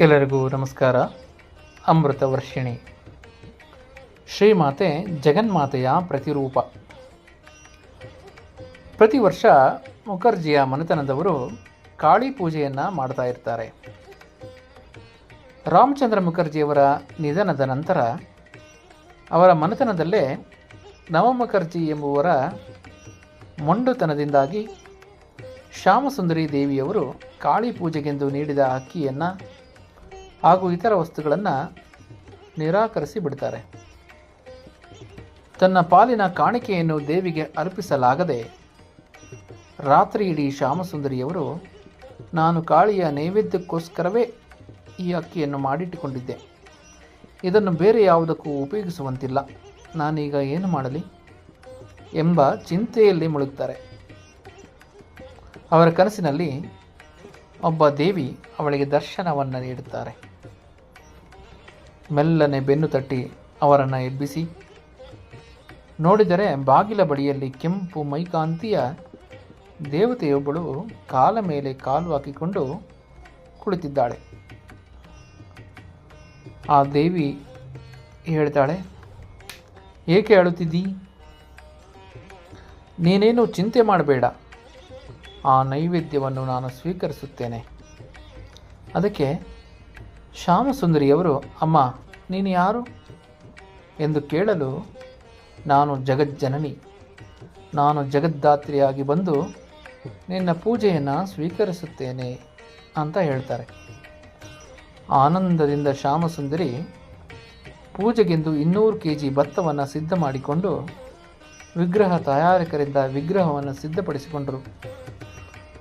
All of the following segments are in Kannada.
ಎಲ್ಲರಿಗೂ ನಮಸ್ಕಾರ. ಅಮೃತ ವರ್ಷಿಣಿ ಶ್ರೀಮಾತೆ ಜಗನ್ಮಾತೆಯ ಪ್ರತಿರೂಪ. ಪ್ರತಿ ವರ್ಷ ಮುಖರ್ಜಿಯ ಮನೆತನದವರು ಕಾಳಿ ಪೂಜೆಯನ್ನು ಮಾಡ್ತಾ ಇರ್ತಾರೆ. ರಾಮಚಂದ್ರ ಮುಖರ್ಜಿಯವರ ನಿಧನದ ನಂತರ ಅವರ ಮನೆತನದಲ್ಲೇ ನವಮುಖರ್ಜಿ ಎಂಬುವರ ಮೊಂಡುತನದಿಂದಾಗಿ ಶ್ಯಾಮಸುಂದರಿ ದೇವಿಯವರು ಕಾಳಿ ಪೂಜೆಗೆಂದು ನೀಡಿದ ಅಕ್ಕಿಯನ್ನು ಹಾಗೂ ಇತರ ವಸ್ತುಗಳನ್ನು ನಿರಾಕರಿಸಿ ಬಿಡ್ತಾರೆ. ತನ್ನ ಪಾಲಿನ ಕಾಣಿಕೆಯನ್ನು ದೇವಿಗೆ ಅರ್ಪಿಸಲಾಗದೆ ರಾತ್ರಿ ಇಡೀ ಶ್ಯಾಮಸುಂದರಿಯವರು ನಾನು ಕಾಳಿಯ ನೈವೇದ್ಯಕ್ಕೋಸ್ಕರವೇ ಈ ಅಕ್ಕಿಯನ್ನು ಮಾಡಿಟ್ಟುಕೊಂಡಿದ್ದೆ, ಇದನ್ನು ಬೇರೆ ಯಾವುದಕ್ಕೂ ಉಪಯೋಗಿಸುವಂತಿಲ್ಲ, ನಾನೀಗ ಏನು ಮಾಡಲಿ ಎಂಬ ಚಿಂತೆಯಲ್ಲಿ ಮುಳುಗುತ್ತಾರೆ. ಅವರ ಕನಸಿನಲ್ಲಿ ಒಬ್ಬ ದೇವಿ ಅವಳಿಗೆ ದರ್ಶನವನ್ನು ನೀಡುತ್ತಾರೆ. ಮೆಲ್ಲನೆ ಬೆನ್ನು ತಟ್ಟಿ ಅವರನ್ನು ಎಬ್ಬಿಸಿ ನೋಡಿದರೆ ಬಾಗಿಲ ಬಳಿಯಲ್ಲಿ ಕೆಂಪು ಮೈಕಾಂತಿಯ ದೇವತೆಯೊಬ್ಬಳು ಕಾಲ ಮೇಲೆ ಕಾಲು ಹಾಕಿಕೊಂಡು ಕುಳಿತಿದ್ದಾಳೆ. ಆ ದೇವಿ ಹೇಳ್ತಾಳೆ, ಏಕೆ ಅಳುತ್ತಿದ್ದೀ? ನೀನೇನು ಚಿಂತೆ ಮಾಡಬೇಡ, ಆ ನೈವೇದ್ಯವನ್ನು ನಾನು ಸ್ವೀಕರಿಸುತ್ತೇನೆ. ಅದಕ್ಕೆ ಶ್ಯಾಮಸುಂದರಿಯವರು, ಅಮ್ಮ ನೀನು ಯಾರು ಎಂದು ಕೇಳಲು, ನಾನು ಜಗಜ್ಜನನಿ, ನಾನು ಜಗದ್ದಾತ್ರಿಯಾಗಿ ಬಂದು ನಿನ್ನ ಪೂಜೆಯನ್ನು ಸ್ವೀಕರಿಸುತ್ತೇನೆ ಅಂತ ಹೇಳ್ತಾರೆ. ಆನಂದದಿಂದ ಶ್ಯಾಮಸುಂದರಿ ಪೂಜೆಗೆಂದು 200 kg ಭತ್ತವನ್ನು ಸಿದ್ಧ ಮಾಡಿಕೊಂಡು ವಿಗ್ರಹ ತಯಾರಕರಿಂದ ವಿಗ್ರಹವನ್ನು ಸಿದ್ಧಪಡಿಸಿಕೊಂಡರು.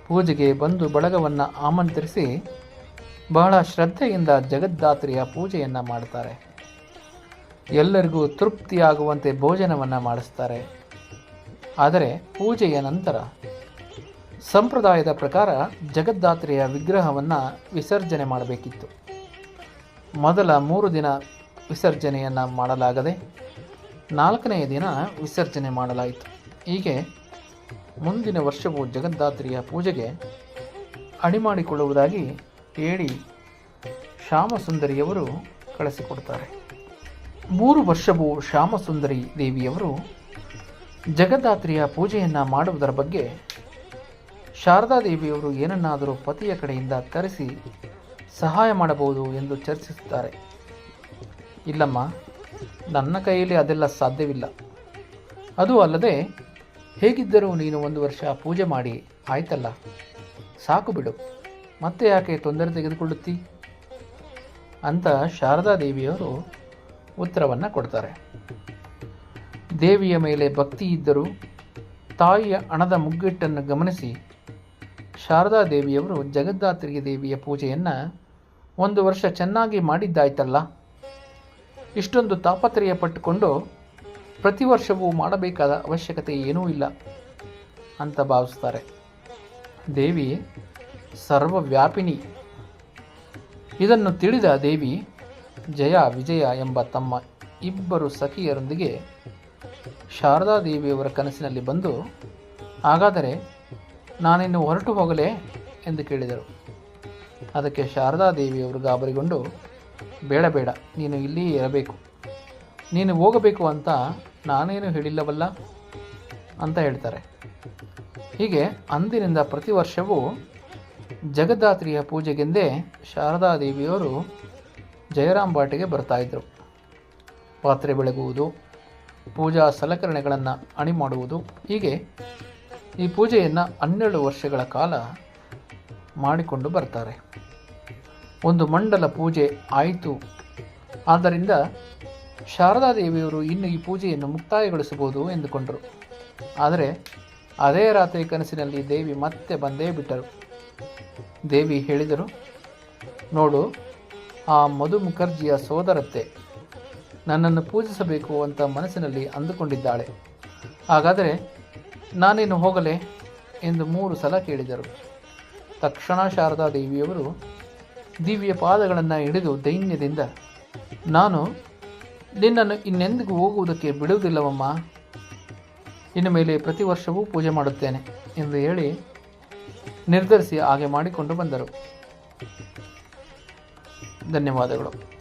ಪೂಜೆಗೆ ಬಂದು ಬಳಗವನ್ನು ಆಮಂತ್ರಿಸಿ ಬಹಳ ಶ್ರದ್ಧೆಯಿಂದ ಜಗದ್ದಾತ್ರಿಯ ಪೂಜೆಯನ್ನು ಮಾಡ್ತಾರೆ. ಎಲ್ಲರಿಗೂ ತೃಪ್ತಿಯಾಗುವಂತೆ ಭೋಜನವನ್ನು ಮಾಡಿಸ್ತಾರೆ. ಆದರೆ ಪೂಜೆಯ ನಂತರ ಸಂಪ್ರದಾಯದ ಪ್ರಕಾರ ಜಗದ್ದಾತ್ರಿಯ ವಿಗ್ರಹವನ್ನು ವಿಸರ್ಜನೆ ಮಾಡಬೇಕಿತ್ತು. ಮೊದಲ 3 ದಿನ ವಿಸರ್ಜನೆಯನ್ನು ಮಾಡಲಾಗದೆ 4ನೇ ದಿನ ವಿಸರ್ಜನೆ ಮಾಡಲಾಯಿತು. ಹೀಗೆ ಮುಂದಿನ ವರ್ಷವೂ ಜಗದ್ದಾತ್ರಿಯ ಪೂಜೆಗೆ ಅಣಿಮಾಡಿಕೊಳ್ಳುವುದಾಗಿ ಹೇಳಿ ಶ್ಯಾಮಸುಂದರಿಯವರು ಕಳಿಸಿಕೊಡ್ತಾರೆ. 3 ವರ್ಷವೂ ಶ್ಯಾಮಸುಂದರಿ ದೇವಿಯವರು ಜಗದ್ದಾತ್ರಿಯ ಪೂಜೆಯನ್ನು ಮಾಡುವುದರ ಬಗ್ಗೆ ಶಾರದಾ ದೇವಿಯವರು ಏನನ್ನಾದರೂ ಪತಿಯ ಕಡೆಯಿಂದ ತರಿಸಿ ಸಹಾಯ ಮಾಡಬಹುದು ಎಂದು ಚರ್ಚಿಸುತ್ತಾರೆ. ಇಲ್ಲಮ್ಮ, ನನ್ನ ಕೈಯಲ್ಲಿ ಅದೆಲ್ಲ ಸಾಧ್ಯವಿಲ್ಲ. ಅದು ಅಲ್ಲದೆ ಹೇಗಿದ್ದರೂ ನೀನು 1 ವರ್ಷ ಪೂಜೆ ಮಾಡಿ ಆಯ್ತಲ್ಲ, ಸಾಕು ಬಿಡು, ಮತ್ತೆ ಯಾಕೆ ತೊಂದರೆ ತೆಗೆದುಕೊಳ್ಳುತ್ತೀ ಅಂತ ಶಾರದಾ ದೇವಿಯವರು ಉತ್ತರವನ್ನು ಕೊಡ್ತಾರೆ. ದೇವಿಯ ಮೇಲೆ ಭಕ್ತಿ ಇದ್ದರೂ ತಾಯಿಯ ಹಣದ ಮುಗ್ಗಟ್ಟನ್ನು ಗಮನಿಸಿ ಶಾರದಾ ದೇವಿಯವರು ಜಗದ್ದಾತ್ರಿ ದೇವಿಯ ಪೂಜೆಯನ್ನು 1 ವರ್ಷ ಚೆನ್ನಾಗಿ ಮಾಡಿದ್ದಾಯ್ತಲ್ಲ, ಇಷ್ಟೊಂದು ತಾಪತ್ರಯ ಪಟ್ಟುಕೊಂಡು ಪ್ರತಿ ವರ್ಷವೂ ಮಾಡಬೇಕಾದ ಅವಶ್ಯಕತೆ ಏನೂ ಇಲ್ಲ ಅಂತ ಭಾವಿಸ್ತಾರೆ. ದೇವಿ ಸರ್ವವ್ಯಾಪಿನಿ. ಇದನ್ನು ತಿಳಿದ ದೇವಿ ಜಯ ವಿಜಯ ಎಂಬ ತಮ್ಮ 2 ಸಖಿಯರೊಂದಿಗೆ ಶಾರದಾ ದೇವಿಯವರ ಕನಸಿನಲ್ಲಿ ಬಂದು, ಹಾಗಾದರೆ ನಾನಿನ್ನು ಹೊರಟು ಹೋಗಲೇ ಎಂದು ಕೇಳಿದರು. ಅದಕ್ಕೆ ಶಾರದಾ ದೇವಿಯವರು ಗಾಬರಿಗೊಂಡು, ಬೇಡ ಬೇಡ, ನೀನು ಇಲ್ಲಿಯೇ ಇರಬೇಕು, ನೀನು ಹೋಗಬೇಕು ಅಂತ ನಾನೇನು ಹೇಳಿಲ್ಲವಲ್ಲ ಅಂತ ಹೇಳ್ತಾರೆ. ಹೀಗೆ ಅಂದಿನಿಂದ ಪ್ರತಿ ವರ್ಷವೂ ಜಗದ್ದಾತ್ರಿಯ ಪೂಜೆಗೆಂದೇ ಶಾರದಾ ದೇವಿಯವರು ಜಯರಾಮ್ ಬಾಟಿಗೆ ಬರ್ತಾಯಿದ್ರು. ಪಾತ್ರೆ ಬೆಳಗುವುದು, ಪೂಜಾ ಸಲಕರಣೆಗಳನ್ನು ಅಣಿ ಮಾಡುವುದು, ಹೀಗೆ ಈ ಪೂಜೆಯನ್ನು 12 ವರ್ಷಗಳ ಕಾಲ ಮಾಡಿಕೊಂಡು ಬರ್ತಾರೆ. ಒಂದು ಮಂಡಲ ಪೂಜೆ ಆಯಿತು. ಆದ್ದರಿಂದ ಶಾರದಾ ದೇವಿಯವರು ಇನ್ನು ಈ ಪೂಜೆಯನ್ನು ಮುಕ್ತಾಯಗೊಳಿಸಬಹುದು ಎಂದುಕೊಂಡರು. ಆದರೆ ಅದೇ ರಾತ್ರಿ ಕನಸಿನಲ್ಲಿ ದೇವಿ ಮತ್ತೆ ಬಂದೇ ಬಿಟ್ಟರು. ದೇವಿ ಹೇಳಿದರು, ನೋಡು, ಆ ಮಧು ಮುಖರ್ಜಿಯ ಸೋದರತ್ತೆ ನನ್ನನ್ನು ಪೂಜಿಸಬೇಕು ಅಂತ ಮನಸ್ಸಿನಲ್ಲಿ ಅಂದುಕೊಂಡಿದ್ದಾಳೆ, ಹಾಗಾದರೆ ನಾನೇನು ಹೋಗಲೇ ಎಂದು 3 ಸಲ ಕೇಳಿದರು. ತಕ್ಷಣ ಶಾರದಾ ದೇವಿಯವರು ದಿವ್ಯ ಪಾದಗಳನ್ನು ಹಿಡಿದು ದೈನ್ಯದಿಂದ, ನಾನು ನಿನ್ನನ್ನು ಇನ್ನೆಂದಿಗೂ ಹೋಗುವುದಕ್ಕೆ ಬಿಡುವುದಿಲ್ಲವಮ್ಮ, ಇನ್ನು ಮೇಲೆ ಪ್ರತಿ ವರ್ಷವೂ ಪೂಜೆ ಮಾಡುತ್ತೇನೆ ಎಂದು ಹೇಳಿ ನಿರ್ಧರಿಸಿ ಹಾಗೆ ಮಾಡಿಕೊಂಡು ಬಂದರು. ಧನ್ಯವಾದಗಳು.